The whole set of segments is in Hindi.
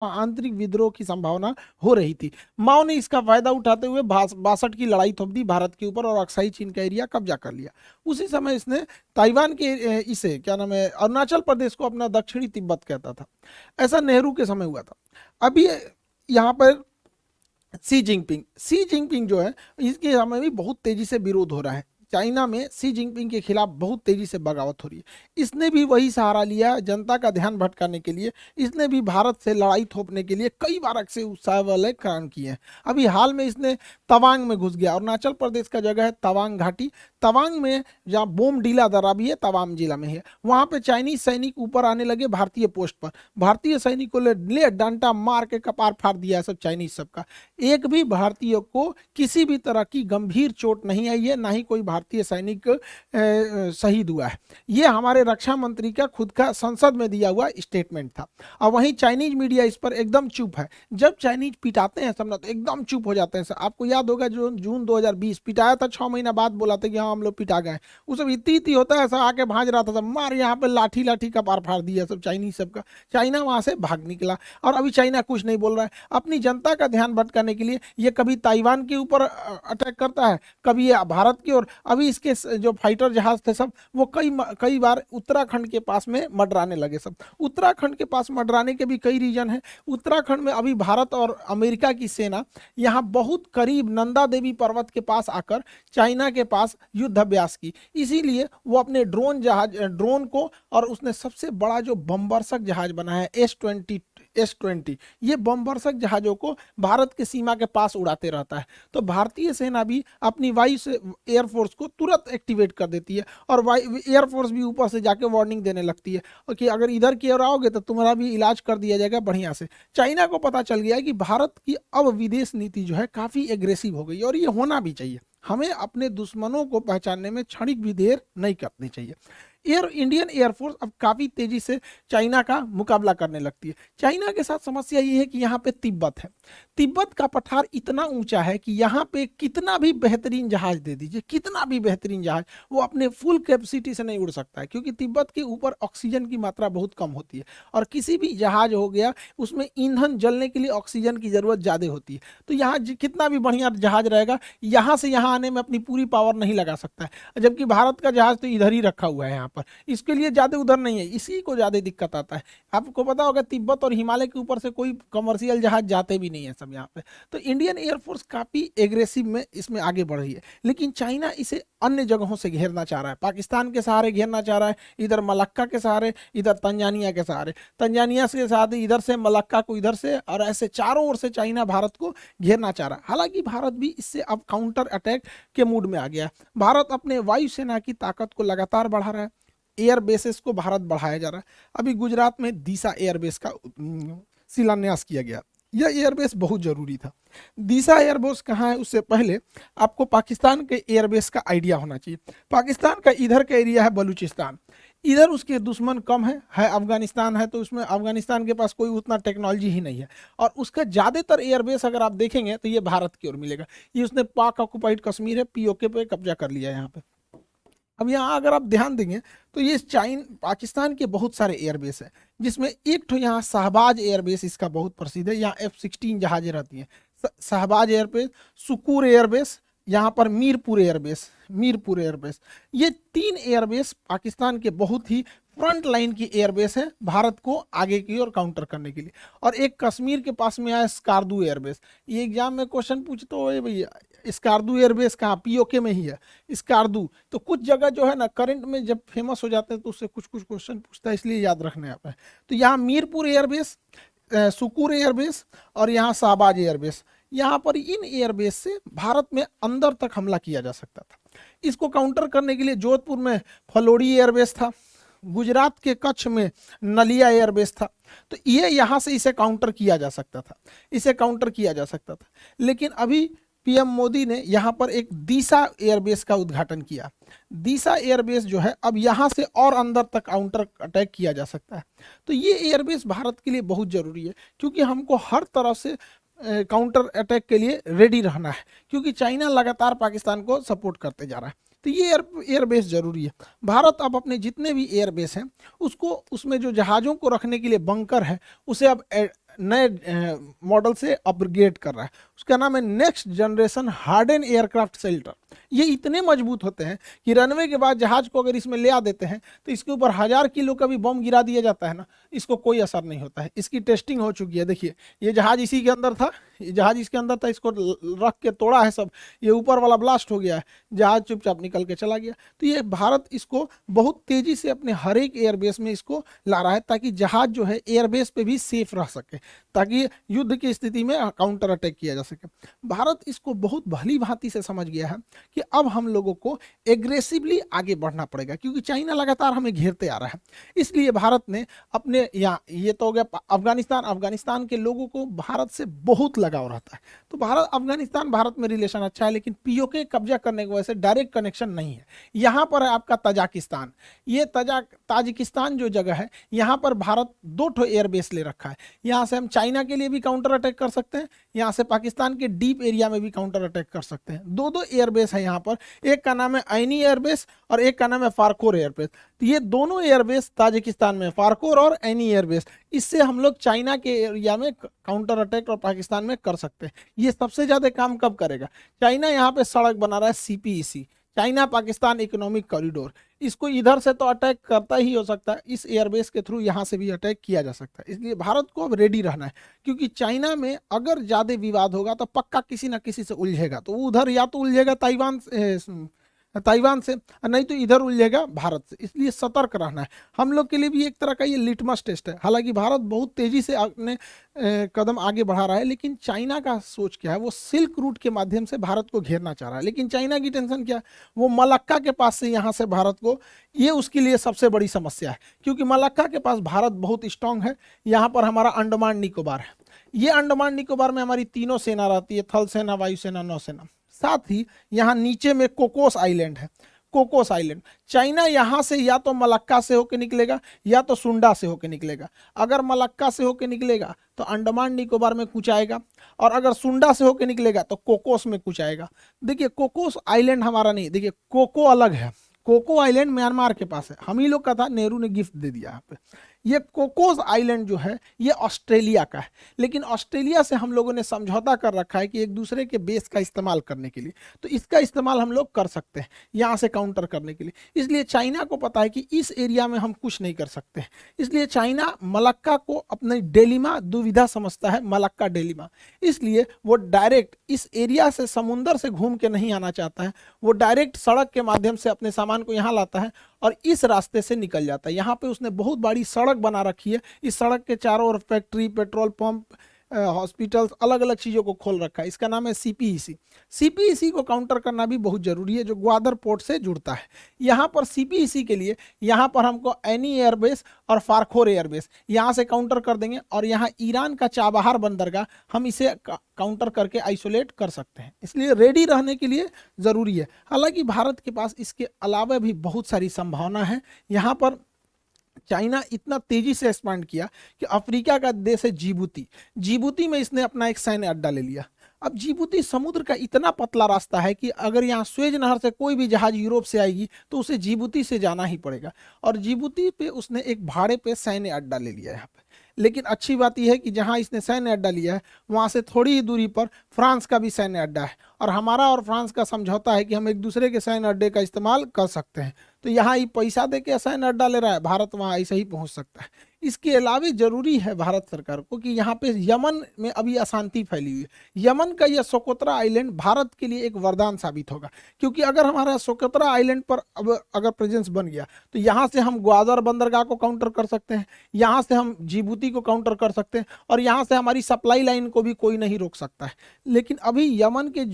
आंतरिक विद्रोह की संभावना हो रही थी। माओ ने इसका फायदा उठाते हुए 62 की लड़ाई थोप दी भारत के ऊपर और अक्साई चीन का एरिया कब्जा कर लिया। उसी समय इसने ताइवान के इसे क्या नाम है, अरुणाचल प्रदेश को अपना दक्षिणी तिब्बत कहता था। ऐसा नेहरू के समय हुआ था। अभी यहाँ पर सी जिनपिंग जो है, इसके समय भी बहुत तेजी से विरोध हो रहा है। चाइना में सी जिनपिंग के खिलाफ बहुत तेजी से बगावत हो रही है। इसने भी वही सहारा लिया जनता का ध्यान भटकाने के लिए। इसने भी भारत से लड़ाई थोपने के लिए कई बार अक्सर उत्साह वाले काम किए हैं। अभी हाल में इसने तवांग में घुस गया। अरुणाचल प्रदेश का जगह है तवांग घाटी। तवांग में जहाँ बोमडीला दर्रा भी है, तवांग जिला में है, वहां पे चाइनीज सैनिक ऊपर आने लगे भारतीय पोस्ट पर। भारतीय सैनिकों ले डंडा मार के कपार फाड़ दिया है सब चाइनीज सबका। एक भी भारतीय को किसी भी तरह की गंभीर चोट नहीं आई है, ना ही कोई भारतीय सैनिक शहीद हुआ है। ये हमारे रक्षा मंत्री का खुद का संसद में दिया हुआ स्टेटमेंट था। और वहीं चाइनीज मीडिया इस पर एकदम चुप है। जब चाइनीज पिटाते हैं सब ना तो एकदम चुप हो जाते हैं। आपको याद होगा जो जून 2020 पिटाया था, 6 महीना बाद बोला था कि हाँ हम लोग पिटा गए। वो सब इतनी होता है, ऐसा आके भाज रहा था, सब मार यहाँ पे लाठी लाठी का पार फाड़ दिया सब चाइनीज सबका। चाइना वहां से भाग निकला और अभी चाइना कुछ नहीं बोल रहा है। अपनी जनता का ध्यान भटकाने के लिए ये कभी ताइवान के ऊपर अटैक करता है, कभी ये भारत की ओर। अभी इसके जो फाइटर जहाज थे सब वो कई बार उत्तराखंड के पास में मडराने लगे सब। उत्तराखंड के पास मडराने के भी कई रीजन है। उत्तराखंड में अभी भारत और अमेरिका की सेना यहाँ बहुत करीब नंदा देवी पर्वत के पास आकर चाइना के पास युद्ध अभ्यास की। इसीलिए वो अपने ड्रोन को, और उसने सबसे बड़ा जो बमवर्षक जहाज बना है S-20 ये बमवर्षक जहाजों को भारत के सीमा के पास उड़ाते रहता है। तो भारतीय सेना भी अपनी वायु से एयरफोर्स को तुरंत एक्टिवेट कर देती है और एयरफोर्स भी ऊपर से जाके वार्निंग देने लगती है कि अगर इधर की ओर आओगे तो तुम्हारा भी इलाज कर दिया जाएगा बढ़िया से। चाइना को पता चल गया है कि भारत की अब विदेश नीति जो है काफ़ी एग्रेसिव हो गई और ये होना भी चाहिए। हमें अपने दुश्मनों को पहचानने में क्षणिक भी देर नहीं करनी चाहिए। इंडियन एयरफोर्स अब काफ़ी तेजी से चाइना का मुकाबला करने लगती है। चाइना के साथ समस्या ये है कि यहाँ पे तिब्बत है। तिब्बत का पठार इतना ऊंचा है कि यहाँ पे कितना भी बेहतरीन जहाज दे दीजिए, कितना भी बेहतरीन जहाज, वो अपने फुल कैपेसिटी से नहीं उड़ सकता है, क्योंकि तिब्बत के ऊपर ऑक्सीजन की मात्रा बहुत कम होती है और किसी भी जहाज हो गया उसमें ईंधन जलने के लिए ऑक्सीजन की ज़रूरत ज़्यादा होती है। तो यहाँ कितना भी बढ़िया जहाज रहेगा, यहाँ से यहाँ आने में अपनी पूरी पावर नहीं लगा सकता है। जबकि भारत का जहाज तो इधर ही रखा हुआ है, यहाँ पर इसके लिए ज़्यादा उधर नहीं है, इसी को ज़्यादा दिक्कत आता है। आपको पता होगा तिब्बत और हिमालय के ऊपर से कोई कमर्शियल जहाज जाते भी नहीं है सब यहाँ पे। तो इंडियन एयरफोर्स काफ़ी एग्रेसिव में इसमें आगे बढ़ रही है। लेकिन चाइना इसे अन्य जगहों से घेरना चाह रहा है। पाकिस्तान के सहारे घेरना चाह रहा है, इधर मलक्का के सहारे, इधर तंजानिया के सहारे, तंजानिया के साथ इधर से मलक्का को इधर से, और ऐसे चारों ओर से चाइना भारत को घेरना चाह रहा है। हालांकि भारत भी इससे अब काउंटर अटैक के मूड में आ गया है। भारत अपने वायुसेना की ताकत को लगातार बढ़ा रहा है। एयर बेसेस को भारत बढ़ाया जा रहा है। अभी गुजरात में दीसा एयरबेस का शिलान्यास किया गया। यह एयरबेस बहुत जरूरी था। दीसा एयरबेस कहाँ है, उससे पहले आपको पाकिस्तान के एयरबेस का आइडिया होना चाहिए। पाकिस्तान का इधर का एरिया है बलूचिस्तान, इधर उसके दुश्मन कम है अफगानिस्तान है, तो उसमें अफगानिस्तान के पास कोई उतना टेक्नोलॉजी ही नहीं है। और उसका ज़्यादातर एयरबेस अगर आप देखेंगे तो ये भारत की ओर मिलेगा। ये उसने पाक ऑक्युपाइड कश्मीर है, POK पे कब्जा कर लिया है यहाँ पे। अब यहाँ अगर आप ध्यान देंगे तो ये पाकिस्तान के बहुत सारे एयरबेस है, जिसमें एक तो यहाँ शहबाज एयरबेस इसका बहुत प्रसिद्ध है। यहाँ F-16 जहाजें रहती हैं। शहबाज एयरबेस, सुकूर एयरबेस, यहाँ पर मीरपुर एयरबेस, ये 3 एयरबेस पाकिस्तान के बहुत ही फ्रंट लाइन की एयरबेस है भारत को आगे की ओर काउंटर करने के लिए। और एक कश्मीर के पास में आया स्कार्दू एयरबेस। ये एग्जाम में क्वेश्चन पूछते हो भैया स्कार्दू एयरबेस कहाँ, POK में ही है स्कार्दू। तो कुछ जगह जो है ना करंट में जब फेमस हो जाते हैं तो उससे कुछ क्वेश्चन पूछता है, इसलिए याद रखने आता है। तो यहाँ मीरपुर एयरबेस, सुकूर एयरबेस और यहाँ शहबाज एयरबेस, यहाँ पर इन एयरबेस से भारत में अंदर तक हमला किया जा सकता था। इसको काउंटर करने के लिए जोधपुर में फलोड़ी एयरबेस था, गुजरात के कच्छ में नलिया एयरबेस था। तो ये यहाँ से इसे काउंटर किया जा सकता था, लेकिन अभी PM मोदी ने यहाँ पर एक दीसा एयरबेस का उद्घाटन किया। दीसा एयरबेस जो है अब यहाँ से और अंदर तक काउंटर अटैक किया जा सकता है। तो ये एयरबेस भारत के लिए बहुत ज़रूरी है, क्योंकि हमको हर तरह से काउंटर अटैक के लिए रेडी रहना है, क्योंकि चाइना लगातार पाकिस्तान को सपोर्ट करते जा रहा है। तो ये एयरबेस जरूरी है। भारत अब अपने जितने भी एयरबेस हैं उसको, उसमें जो जहाज़ों को रखने के लिए बंकर है उसे अब नए मॉडल से अपग्रेड कर रहा है। उसका नाम है next generation harden aircraft shelter. ये इतने मजबूत होते हैं कि रनवे के बाद जहाज को अगर इसमें ले आ देते हैं तो इसके ऊपर 1000 किलो का भी बम गिरा दिया जाता है ना, इसको कोई असर नहीं होता है। इसकी टेस्टिंग हो चुकी है। देखिए ये जहाज इसी के अंदर था, ये जहाज इसके अंदर था, इसको रख के तोड़ा है सब, ये ऊपर वाला ब्लास्ट हो गया है, जहाज चुपचाप निकल के चला गया। तो ये भारत इसको बहुत तेजी से अपने हर एक एयरबेस में इसको ला रहा है ताकि जहाज जो है एयरबेस पे भी सेफ रह सके, ताकि युद्ध की स्थिति में काउंटर अटैक किया जा सके। भारत इसको बहुत भली भांति से समझ गया है कि अब हम लोगों को एग्रेसिवली आगे बढ़ना पड़ेगा, क्योंकि चाइना लगातार हमें घेरते आ रहा है। इसलिए भारत ने अपने यहाँ, ये तो हो गया अफगानिस्तान, अफगानिस्तान के लोगों को भारत से बहुत लगाव रहता है, तो भारत अफगानिस्तान भारत में रिलेशन अच्छा है, लेकिन पीओके कब्जा करने की वजह से डायरेक्ट कनेक्शन नहीं है। यहाँ पर है आपका तजाकिस्तान, ये ताजिकिस्तान जो जगह है, यहाँ पर भारत 2 ठो एयरबेस ले रखा है। यहाँ से हम चाइना के लिए भी काउंटर अटैक कर सकते हैं, यहाँ से पाकिस्तान के डीप एरिया में भी काउंटर अटैक कर सकते हैं। 2 एयरबेस है यहाँ पर, एक का नाम है ऐनी एयरबेस और एक का नाम है फारकोर एयरबेस। तो ये दोनों एयरबेस ताजिकिस्तान में, फारकोर और ऐनी एयरबेस, इससे हम लोग चाइना के एरिया में काउंटर अटैक और पाकिस्तान में कर सकते हैं। ये सबसे ज्यादा काम कब करेगा? चाइना यहाँ पे सड़क बना रहा है CPEC, China Pakistan economic corridor, इसको इधर से तो अटैक करता ही हो सकता है, इस एयरबेस के थ्रू यहाँ से भी अटैक किया जा सकता है। इसलिए भारत को अब रेडी रहना है, क्योंकि चाइना में अगर ज़्यादा विवाद होगा तो पक्का किसी ना किसी से उलझेगा। तो वो उधर या तो उलझेगा ताइवान से, और नहीं तो इधर उलझेगा भारत से। इसलिए सतर्क रहना है। हम लोग के लिए भी एक तरह का ये लिटमस टेस्ट है। हालांकि भारत बहुत तेजी से अपने कदम आगे बढ़ा रहा है, लेकिन चाइना का सोच क्या है, वो सिल्क रूट के माध्यम से भारत को घेरना चाह रहा है। लेकिन चाइना की टेंशन क्या है, वो मलक्का के पास से यहाँ से भारत को, ये उसके लिए सबसे बड़ी समस्या है, क्योंकि मलक्का के पास भारत बहुत स्ट्रांग है। यहाँ पर हमारा अंडमान निकोबार है, ये अंडमान निकोबार में हमारी तीनों सेना रहती है, थल सेना, वायुसेना, नौसेना। साथ ही यहाँ नीचे में कोकोस आइलैंड है, कोकोस आइलैंड। चाइना यहाँ से या तो मलक्का से होकर निकलेगा या तो सुंडा से होकर निकलेगा। अगर मलक्का से होकर निकलेगा तो अंडमान निकोबार में कुछ आएगा, और अगर सुंडा से होकर निकलेगा तो कोकोस में कुछ आएगा। देखिए कोकोस आइलैंड हमारा नहीं, देखिए कोको अलग है, कोको आइलैंड म्यांमार के पास है, हम ही लोग का था, नेहरू ने गिफ्ट दे दिया यहाँ पे। ये कोकोस आइलैंड जो है ये ऑस्ट्रेलिया का है, लेकिन ऑस्ट्रेलिया से हम लोगों ने समझौता कर रखा है कि एक दूसरे के बेस का इस्तेमाल करने के लिए, तो इसका इस्तेमाल हम लोग कर सकते हैं यहाँ से काउंटर करने के लिए। इसलिए चाइना को पता है कि इस एरिया में हम कुछ नहीं कर सकते हैं, इसलिए चाइना मलक्का को अपने डेलिमा दुविधा समझता है, मलक्का डेलिमा। इसलिए वो डायरेक्ट इस एरिया से समुंदर से घूम के नहीं आना चाहता है, वो डायरेक्ट सड़क के माध्यम से अपने सामान को यहाँ लाता है और इस रास्ते से निकल जाता है। यहाँ पे उसने बहुत बड़ी सड़क बना रखी है, इस सड़क के चारों ओर फैक्ट्री, पेट्रोल पंप, हॉस्पिटल्स, अलग अलग चीज़ों को खोल रखा है। इसका नाम है सीपीईसी। सीपीईसी को काउंटर करना भी बहुत जरूरी है, जो ग्वादर पोर्ट से जुड़ता है। यहाँ पर सीपीईसी के लिए यहाँ पर हमको ऐनी एयरबेस और फारखोर एयरबेस यहाँ से काउंटर कर देंगे, और यहाँ ईरान का चाबहार बंदरगाह हम इसे काउंटर करके आइसोलेट कर सकते हैं। इसलिए रेडी रहने के लिए ज़रूरी है। हालांकि भारत के पास इसके अलावा भी बहुत सारी संभावना है। यहाँ पर चाइना इतना तेजी से एक्सपांड किया कि अफ्रीका का देश है जिबूती, जिबूती में इसने अपना एक सैन्य अड्डा ले लिया। अब जिबूती समुद्र का इतना पतला रास्ता है कि अगर यहाँ स्वेज नहर से कोई भी जहाज यूरोप से आएगी तो उसे जिबूती से जाना ही पड़ेगा, और जिबूती पे उसने एक भाड़े पे सैन्य अड्डा ले लिया है यहाँ पे। लेकिन अच्छी बात यह है कि जहाँ इसने सैन्य अड्डा लिया है वहाँ से थोड़ी ही दूरी पर फ्रांस का भी सैन्य अड्डा है, और हमारा और फ्रांस का समझौता है कि हम एक दूसरे के सैन्य अड्डे का इस्तेमाल कर सकते हैं। तो यहाँ ये पैसा दे के सैन्य अड्डा ले रहा है, भारत वहाँ ऐसे ही पहुँच सकता है। इसके अलावा जरूरी है भारत सरकार को कि यहाँ पे यमन में अभी अशांति फैली हुई है, यमन का यह सोकोत्रा आइलैंड भारत के लिए एक वरदान साबित होगा, क्योंकि अगर हमारा सोकोत्रा आइलैंड पर अब अगर प्रेजेंस बन गया तो यहाँ से हम ग्वादर बंदरगाह को काउंटर कर सकते हैं, यहाँ से हम जिबूती को काउंटर कर सकते हैं, और यहाँ से हमारी सप्लाई लाइन को भी कोई नहीं रोक सकता है। लेकिन अभी यमन के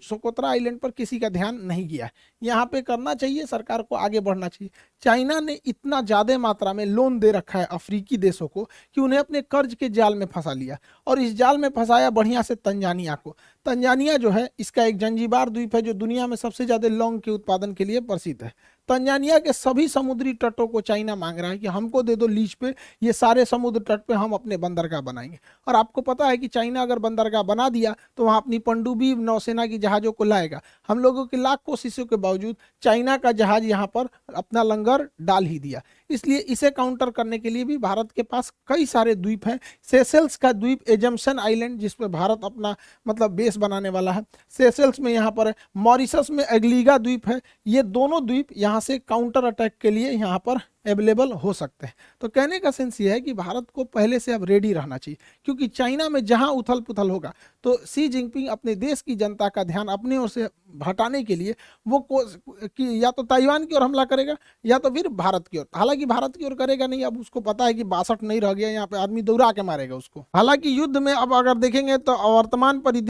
सोकोत्रा आइलैंड पर किसी का ध्यान नहीं गया है, यहाँ पे करना चाहिए, सरकार को आगे बढ़ना चाहिए। चाइना ने इतना ज़्यादा मात्रा में लोन दे रखा है अफ्रीकी देशों को कि उन्हें अपने कर्ज के जाल में फंसा लिया, और इस जाल में फंसाया बढ़िया से तंजानिया को। तंजानिया जो है इसका एक जंजीबार द्वीप है जो दुनिया में सबसे ज्यादा लौंग के उत्पादन के लिए प्रसिद्ध है। तंजानिया के सभी समुद्री तटों को चाइना मांग रहा है कि हमको दे दो लीज पे, ये सारे समुद्र तट पे हम अपने बंदरगाह बनाएंगे। और आपको पता है कि चाइना अगर बंदरगाह बना दिया तो वहां अपनी पनडुब्बी नौसेना की जहाजों को लाएगा। हम लोगों की लाख कोशिशों के बावजूद चाइना का जहाज यहाँ पर अपना लंगर डाल ही दिया। इसलिए इसे काउंटर करने के लिए भी भारत के पास कई सारे द्वीप हैं। सेशेल्स का द्वीप एजम्पशन आइलैंड जिस पे भारत अपना मतलब बेस बनाने वाला है, सेशेल्स में यहाँ पर है। मॉरिशस में एग्लीगा द्वीप है। ये दोनों द्वीप यहाँ से काउंटर अटैक के लिए यहाँ पर अवेलेबल हो सकते हैं। तो कहने का सेंस ये है कि भारत को पहले से अब रेडी रहना चाहिए, क्योंकि चाइना में जहां उथल पुथल होगा तो सी जिनपिंग अपने देश की जनता का ध्यान अपने ओर से हटाने के लिए वो कि या तो ताइवान की ओर हमला करेगा या तो फिर भारत की ओर। हालांकि भारत की ओर करेगा नहीं, अब उसको पता है कि 62 नहीं रह गया, यहाँ पे आदमी दौड़ा के मारेगा उसको। हालांकि युद्ध में अब अगर देखेंगे तो वर्तमान परिदृश्य